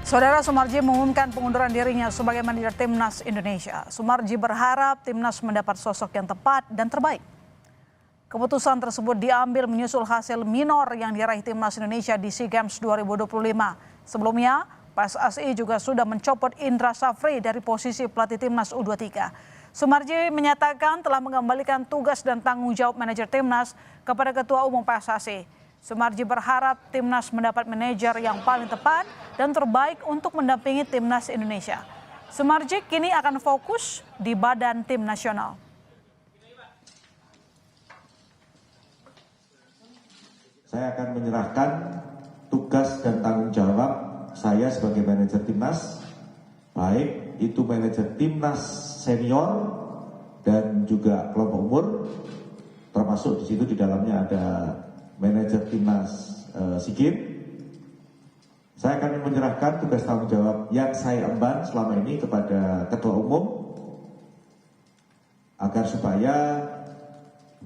Saudara Sumarji mengumumkan pengunduran dirinya sebagai manajer Timnas Indonesia. Sumarji berharap Timnas mendapat sosok yang tepat dan terbaik. Keputusan tersebut diambil menyusul hasil minor yang diraih Timnas Indonesia di SEA Games 2025. Sebelumnya, PSSI juga sudah mencopot Indra Safri dari posisi pelatih Timnas U23. Sumarji menyatakan telah mengembalikan tugas dan tanggung jawab manajer Timnas kepada Ketua Umum PSSI. Sumarji berharap Timnas mendapat manajer yang paling tepat dan terbaik untuk mendampingi Timnas Indonesia. Sumarji kini akan fokus di badan tim nasional. Saya akan menyerahkan tugas dan tanggung jawab saya sebagai manajer Timnas, baik itu manajer Timnas senior dan juga kelompok umur, termasuk di situ di dalamnya ada manajer Timnas SEA Games. Saya akan menyerahkan tugas tanggung jawab yang saya emban selama ini kepada Ketua Umum agar supaya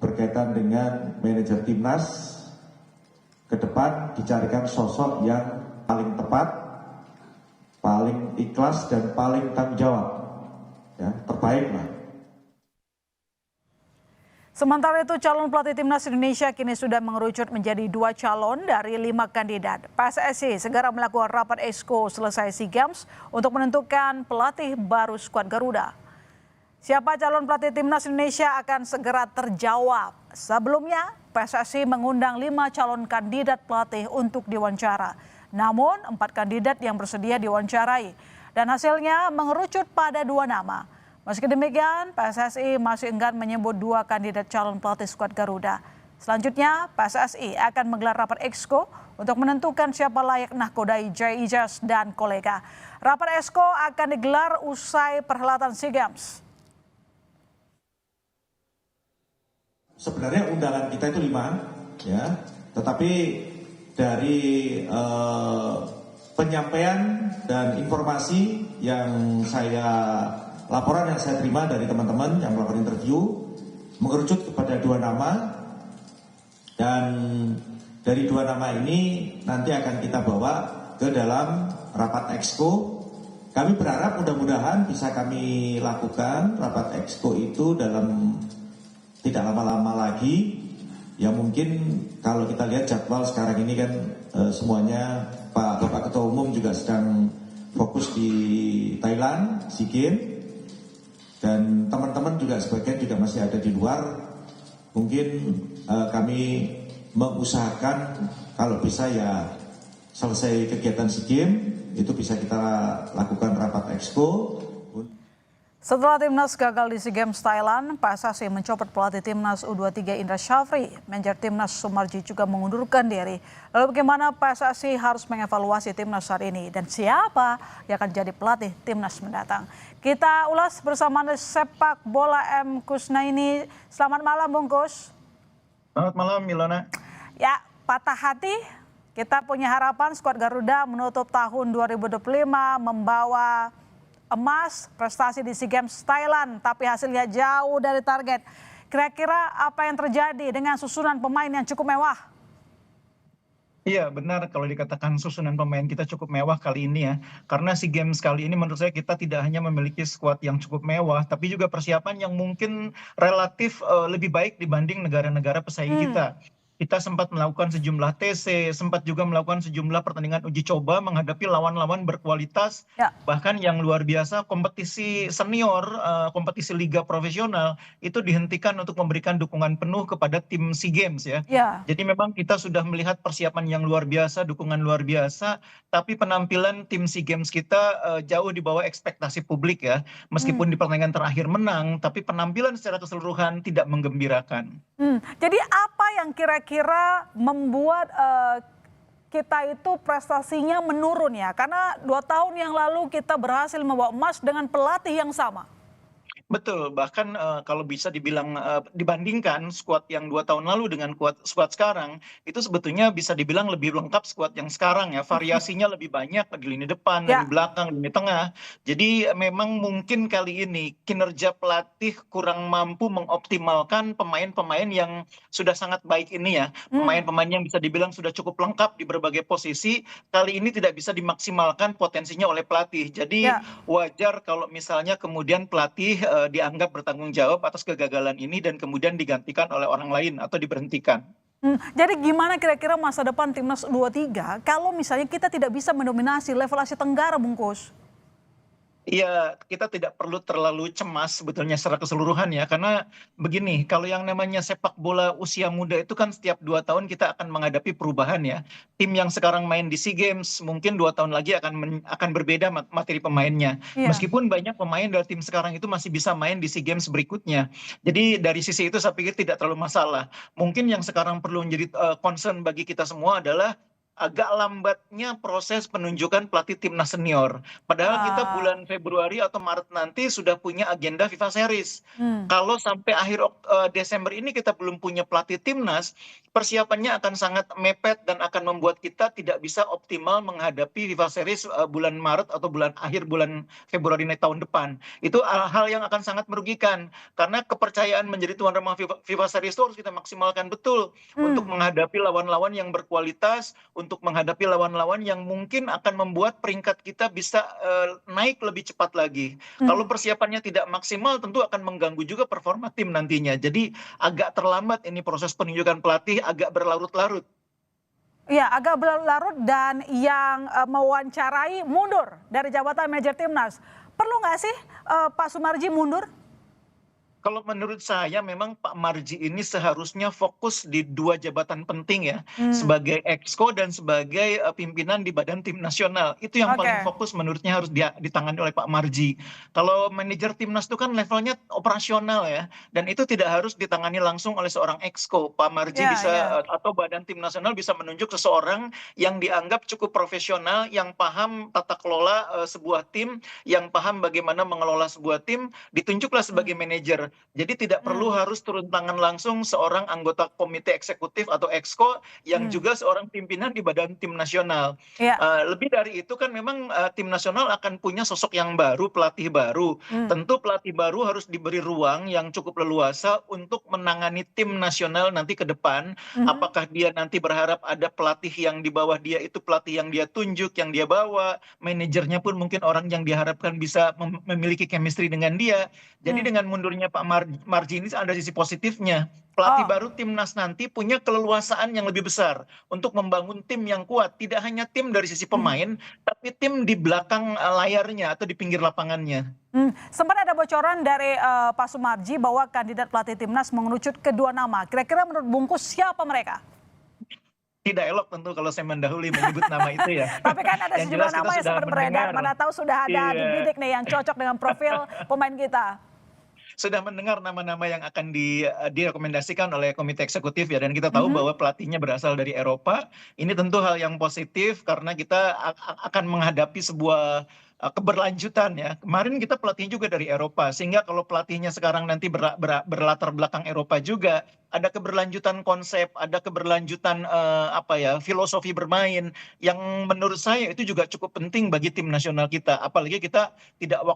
berkaitan dengan manajer Timnas ke depan dicarikan sosok yang paling tepat, paling ikhlas dan paling tanggung jawab, ya, terbaik lah. Sementara itu calon pelatih Timnas Indonesia kini sudah mengerucut menjadi 2 calon dari 5 kandidat. PSSI segera melakukan rapat exco selesai SEA Games untuk menentukan pelatih baru skuad Garuda. Siapa calon pelatih Timnas Indonesia akan segera terjawab. Sebelumnya, PSSI mengundang 5 calon kandidat pelatih untuk diwawancara. Namun 4 kandidat yang bersedia diwawancarai dan hasilnya mengerucut pada 2 nama. Meski demikian, PSSI masih enggan menyebut 2 kandidat calon pelatih skuad Garuda. Selanjutnya, PSSI akan menggelar rapat exco untuk menentukan siapa layak nahkodai Jay Ijaz dan kolega. Rapat exco akan digelar usai perhelatan SEA Games. Sebenarnya undangan kita itu 5, ya, tetapi dari penyampaian dan informasi yang laporan yang saya terima dari teman-teman yang melakukan interview mengerucut kepada 2 nama, dan dari 2 nama ini nanti akan kita bawa ke dalam rapat exco. Kami berharap mudah-mudahan bisa kami lakukan rapat exco itu dalam tidak lama-lama lagi. Ya mungkin kalau kita lihat jadwal sekarang ini kan semuanya Bapak Ketua Umum juga sedang fokus di Thailand, SEA Games. Dan teman-teman juga sebagian juga masih ada di luar. Mungkin kami mengusahakan kalau bisa ya selesai kegiatan SEA Games itu bisa kita lakukan rapat exco. Setelah Timnas gagal di SEA Games Thailand, PSSI mencopot pelatih Timnas U23 Indra Safri. Manajer Timnas Sumarji juga mengundurkan diri. Lalu bagaimana PSSI harus mengevaluasi Timnas saat ini dan siapa yang akan jadi pelatih Timnas mendatang? Kita ulas bersama sepak bola M. Kusnaini. Selamat malam Bung Kus. Selamat malam Milona. Ya, patah hati. Kita punya harapan skuad Garuda menutup tahun 2025 membawa emas prestasi di SEA Games Thailand, tapi hasilnya jauh dari target. Kira-kira apa yang terjadi dengan susunan pemain yang cukup mewah? Iya benar kalau dikatakan susunan pemain kita cukup mewah kali ini ya. Karena SEA Games kali ini menurut saya kita tidak hanya memiliki skuad yang cukup mewah, tapi juga persiapan yang mungkin relatif lebih baik dibanding negara-negara pesaing kita. Kita sempat melakukan sejumlah TC, sempat juga melakukan sejumlah pertandingan uji coba menghadapi lawan-lawan berkualitas, bahkan yang luar biasa. Kompetisi senior, kompetisi liga profesional itu dihentikan untuk memberikan dukungan penuh kepada tim SEA Games ya. Jadi memang kita sudah melihat persiapan yang luar biasa, dukungan luar biasa, tapi penampilan tim SEA Games kita jauh di bawah ekspektasi publik ya. Meskipun di pertandingan terakhir menang, tapi penampilan secara keseluruhan tidak menggembirakan. Jadi apa yang kira-kira membuat kita itu prestasinya menurun ya? Karena 2 tahun yang lalu kita berhasil membawa emas dengan pelatih yang sama. Betul, bahkan, kalau bisa dibilang, dibandingkan skuad yang 2 tahun lalu dengan skuad sekarang, itu sebetulnya bisa dibilang lebih lengkap skuad yang sekarang ya, variasinya lebih banyak di lini depan, lini Ya, belakang, lini tengah. Jadi memang mungkin kali ini kinerja pelatih kurang mampu mengoptimalkan pemain-pemain yang sudah sangat baik ini ya. hmm, Pemain-pemain yang bisa dibilang sudah cukup lengkap di berbagai posisi, kali ini tidak bisa dimaksimalkan potensinya oleh pelatih. Jadi ya. wajar kalau misalnya kemudian pelatih dianggap bertanggung jawab atas kegagalan ini dan kemudian digantikan oleh orang lain atau diberhentikan. Jadi gimana kira-kira masa depan timnas U23 kalau misalnya kita tidak bisa mendominasi level Asia Tenggara, Bungkus? Iya, kita tidak perlu terlalu cemas sebetulnya secara keseluruhan ya, karena begini, kalau yang namanya sepak bola usia muda itu kan setiap 2 tahun kita akan menghadapi perubahan ya. Tim yang sekarang main di SEA Games mungkin 2 tahun lagi akan berbeda materi pemainnya. Iya. Meskipun banyak pemain dari tim sekarang itu masih bisa main di SEA Games berikutnya. Jadi dari sisi itu saya pikir tidak terlalu masalah. Mungkin yang sekarang perlu menjadi concern bagi kita semua adalah agak lambatnya proses penunjukan pelatih timnas senior. Padahal kita Ah, bulan Februari atau Maret nanti sudah punya agenda FIFA Series. hmm, Kalau sampai akhir Desember ini kita belum punya pelatih timnas, persiapannya akan sangat mepet dan akan membuat kita tidak bisa optimal menghadapi FIFA Series bulan Maret atau akhir bulan Februari tahun depan. Itu hal yang akan sangat merugikan karena kepercayaan menjadi tuan rumah FIFA Series itu harus kita maksimalkan betul untuk hmm, menghadapi lawan-lawan yang berkualitas, untuk menghadapi lawan-lawan yang mungkin akan membuat peringkat kita bisa naik lebih cepat lagi. Kalau hmm. persiapannya tidak maksimal tentu akan mengganggu juga performa tim nantinya. Jadi agak terlambat ini proses penunjukan pelatih, agak berlarut-larut. Iya, agak berlarut dan yang mewawancarai mundur dari jabatan manajer timnas. Perlu nggak sih Pak Sumarji mundur? Kalau menurut saya memang Pak Marji ini seharusnya fokus di 2 jabatan penting ya, Hmm, sebagai Exco dan sebagai pimpinan di Badan Tim Nasional. Itu yang paling oke. fokus menurutnya harus ditangani oleh Pak Marji. Kalau manajer timnas itu kan levelnya operasional ya, dan itu tidak harus ditangani langsung oleh seorang Exco. Pak Marji Ya, ya. bisa atau Badan Tim Nasional bisa menunjuk seseorang yang dianggap cukup profesional, yang paham tata kelola sebuah tim, yang paham bagaimana mengelola sebuah tim, ditunjuklah sebagai Hmm, manajer. Jadi tidak perlu hmm, harus turun tangan langsung seorang anggota komite eksekutif atau exco yang hmm. juga seorang pimpinan di Badan Tim Nasional. Ya, Lebih dari itu kan memang tim nasional akan punya sosok yang baru, pelatih baru. hmm, Tentu pelatih baru harus diberi ruang yang cukup leluasa untuk menangani tim nasional nanti ke depan. mhm, Apakah dia nanti berharap ada pelatih yang di bawah dia itu pelatih yang dia tunjuk, yang dia bawa, manajernya pun mungkin orang yang diharapkan bisa memiliki chemistry dengan dia. Jadi hmm. dengan mundurnya Pak Marji ini ada sisi positifnya. Pelatih Oh, baru timnas nanti punya keleluasaan yang lebih besar untuk membangun tim yang kuat. Tidak hanya tim dari sisi hmm, pemain, tapi tim di belakang layarnya atau di pinggir lapangannya. Sempat ada bocoran dari Pak Sumarji bahwa kandidat pelatih timnas mengerucut kedua nama. Kira-kira menurut Bungkus siapa mereka? Tidak elok tentu kalau saya mendahului menyebut nama itu ya. Tapi kan ada Yang sejumlah jelas kita nama yang sudah sempat beredar. mendengar. Mana tahu sudah ada Iya. dibidik nih yang cocok dengan profil pemain kita. Sudah mendengar nama-nama yang akan direkomendasikan oleh komite eksekutif ya, dan kita tahu Mhm, bahwa pelatihnya berasal dari Eropa. Ini tentu hal yang positif karena kita akan menghadapi sebuah keberlanjutan ya. Kemarin kita pelatihnya juga dari Eropa, sehingga kalau pelatihnya sekarang nanti berlatar belakang Eropa juga, ada keberlanjutan konsep, ada keberlanjutan apa ya, filosofi bermain yang menurut saya itu juga cukup penting bagi tim nasional kita. Apalagi kita tidak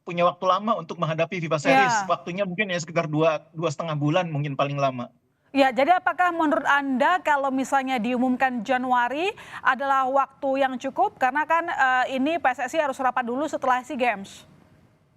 punya waktu lama untuk menghadapi FIFA Series. ya. Waktunya mungkin ya sekitar 2,5 bulan mungkin paling lama. Ya, jadi apakah menurut Anda kalau misalnya diumumkan Januari adalah waktu yang cukup? Karena kan ini PSSI harus rapat dulu setelah SEA Games.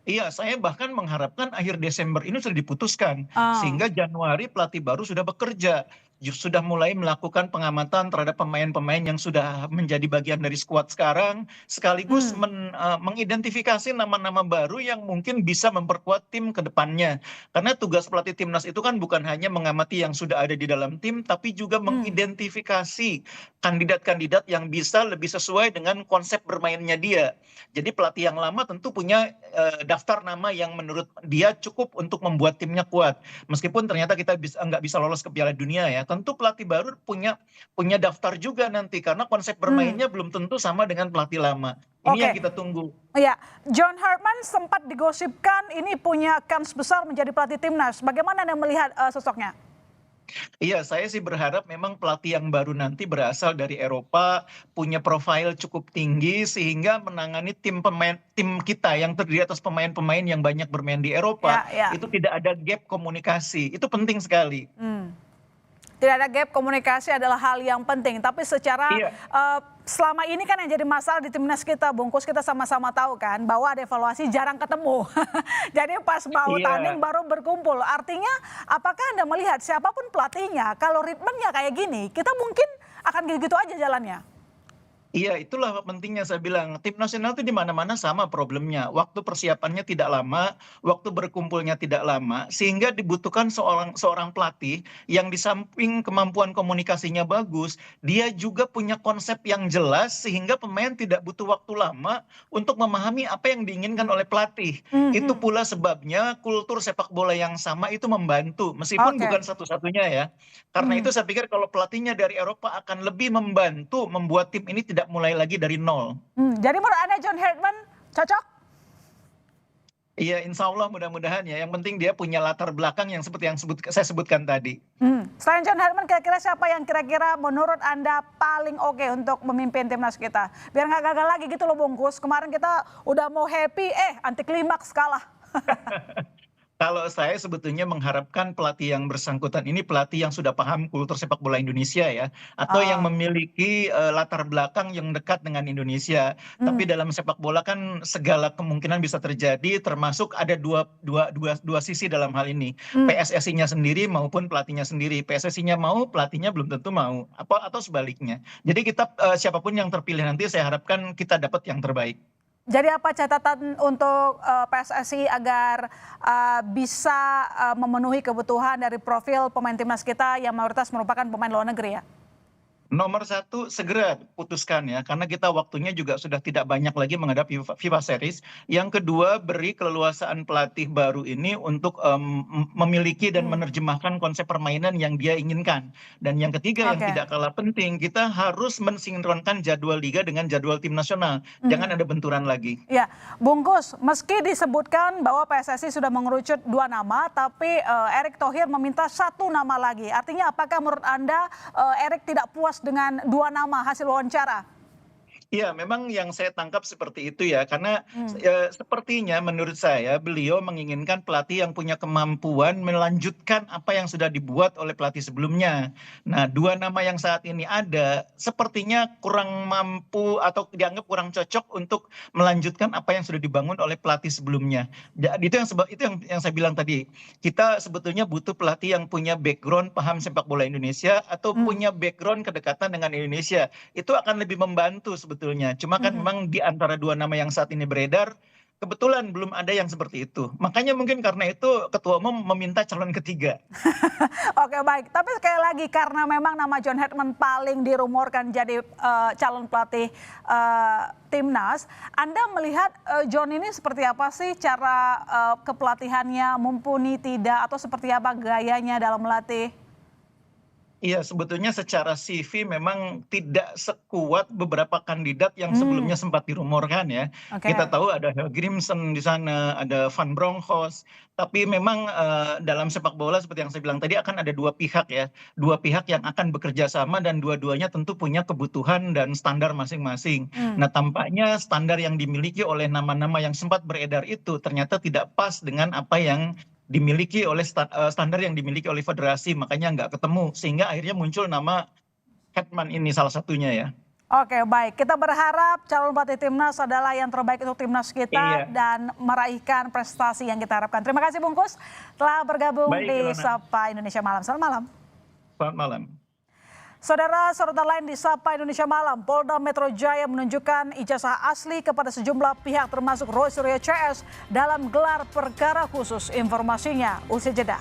Iya, saya bahkan mengharapkan akhir Desember ini sudah diputuskan, Ah, sehingga Januari pelatih baru sudah bekerja, sudah mulai melakukan pengamatan terhadap pemain-pemain yang sudah menjadi bagian dari skuad sekarang, sekaligus hmm, mengidentifikasi nama-nama baru yang mungkin bisa memperkuat tim ke depannya. Karena tugas pelatih timnas itu kan bukan hanya mengamati yang sudah ada di dalam tim, tapi juga hmm, mengidentifikasi kandidat-kandidat yang bisa lebih sesuai dengan konsep bermainnya dia. Jadi pelatih yang lama tentu punya daftar nama yang menurut dia cukup untuk membuat timnya kuat. Meskipun ternyata kita nggak bisa lolos ke Piala Dunia ya, tentu pelatih baru punya punya daftar juga nanti karena konsep hmm. bermainnya belum tentu sama dengan pelatih lama. Ini Oke. yang kita tunggu. Ya, John Hartman sempat digosipkan ini punya kans besar menjadi pelatih timnas. Bagaimana Anda melihat sosoknya? Iya, saya sih berharap memang pelatih yang baru nanti berasal dari Eropa, punya profil cukup tinggi sehingga menangani tim kita yang terdiri atas pemain-pemain yang banyak bermain di Eropa, Ya, ya. itu tidak ada gap komunikasi. Itu penting sekali. Tidak ada gap komunikasi adalah hal yang penting. Tapi secara Iya. selama ini kan yang jadi masalah di timnas kita, Bungkus, kita sama-sama tahu kan bahwa ada evaluasi jarang ketemu. Jadi pas mau Iya. tanding baru berkumpul. Artinya apakah Anda melihat siapapun pelatihnya, kalau ritmenya kayak gini, kita mungkin akan gitu-gitu aja jalannya? Iya, itulah pentingnya saya bilang. Tim nasional itu di mana-mana sama problemnya. Waktu persiapannya tidak lama, waktu berkumpulnya tidak lama, sehingga dibutuhkan seorang pelatih yang di samping kemampuan komunikasinya bagus, dia juga punya konsep yang jelas sehingga pemain tidak butuh waktu lama untuk memahami apa yang diinginkan oleh pelatih. Itu pula sebabnya kultur sepak bola yang sama itu membantu, meskipun Oke. bukan satu-satunya ya. Karena itu saya pikir kalau pelatihnya dari Eropa akan lebih membantu membuat tim ini tidak mulai lagi dari nol. Jadi menurut Anda John Hartman cocok? Iya, insya Allah mudah-mudahan ya. Yang penting dia punya latar belakang yang seperti yang saya sebutkan tadi. Selain John Hartman, kira-kira siapa yang kira-kira menurut Anda paling oke untuk memimpin timnas kita? Biar nggak gagal lagi gitu loh Bungkus. Kemarin kita udah mau happy, anti klimaks kalah. Kalau saya sebetulnya mengharapkan pelatih yang bersangkutan ini pelatih yang sudah paham kultur sepak bola Indonesia ya, atau yang memiliki latar belakang yang dekat dengan Indonesia. Tapi dalam sepak bola kan segala kemungkinan bisa terjadi, termasuk ada dua sisi dalam hal ini. PSSI-nya sendiri maupun pelatihnya sendiri. PSSI-nya mau, pelatihnya belum tentu mau, atau sebaliknya. Jadi kita siapapun yang terpilih nanti saya harapkan kita dapat yang terbaik. Jadi apa catatan untuk PSSI agar bisa memenuhi kebutuhan dari profil pemain timnas kita yang mayoritas merupakan pemain luar negeri ya? Nomor satu, segera putuskan ya, karena kita waktunya juga sudah tidak banyak lagi menghadapi FIFA Series. Yang kedua, beri keleluasaan pelatih baru ini untuk memiliki dan menerjemahkan konsep permainan yang dia inginkan. Dan yang ketiga yang tidak kalah penting, kita harus mensinkronkan jadwal liga dengan jadwal tim nasional. Jangan ada benturan lagi. Ya, Bungkus, meski disebutkan bahwa PSSI sudah mengerucut 2 nama, tapi Erick Thohir meminta 1 nama lagi. Artinya apakah menurut Anda Erick tidak puas dengan 2 nama hasil wawancara? Iya, memang yang saya tangkap seperti itu ya, karena sepertinya menurut saya beliau menginginkan pelatih yang punya kemampuan melanjutkan apa yang sudah dibuat oleh pelatih sebelumnya. Nah, 2 nama yang saat ini ada sepertinya kurang mampu atau dianggap kurang cocok untuk melanjutkan apa yang sudah dibangun oleh pelatih sebelumnya. Itu yang saya bilang tadi. Kita sebetulnya butuh pelatih yang punya background paham sepak bola Indonesia atau punya background kedekatan dengan Indonesia. Itu akan lebih membantu sebetulnya. Cuma kan memang di antara 2 nama yang saat ini beredar, kebetulan belum ada yang seperti itu. Makanya mungkin karena itu Ketua Umum meminta calon ketiga. Oke, baik. Tapi sekali lagi karena memang nama John Hartman paling dirumorkan jadi calon pelatih timnas, Anda melihat John ini seperti apa sih cara kepelatihannya, mumpuni tidak, atau seperti apa gayanya dalam melatih? Iya, sebetulnya secara CV memang tidak sekuat beberapa kandidat yang sebelumnya sempat dirumorkan ya. Kita tahu ada Helgrimson di sana, ada Van Bronckhorst. Tapi memang dalam sepak bola seperti yang saya bilang tadi akan ada 2 pihak ya. 2 pihak yang akan bekerja sama dan dua-duanya tentu punya kebutuhan dan standar masing-masing. Nah, tampaknya standar yang dimiliki oleh nama-nama yang sempat beredar itu ternyata tidak pas dengan apa yang dimiliki oleh standar yang dimiliki oleh federasi, makanya nggak ketemu sehingga akhirnya muncul nama Hartman ini salah satunya ya. Oke, baik. Kita berharap calon pelatih timnas adalah yang terbaik untuk timnas kita dan meraihkan prestasi yang kita harapkan. Terima kasih Bungkus telah bergabung di Sapa Indonesia Malam. Selamat malam. Selamat malam. Saudara, sorotan lain di Sapa Indonesia Malam, Polda Metro Jaya menunjukkan ijazah asli kepada sejumlah pihak termasuk Roy Suryo CS dalam gelar perkara khusus. Informasinya usai jeda.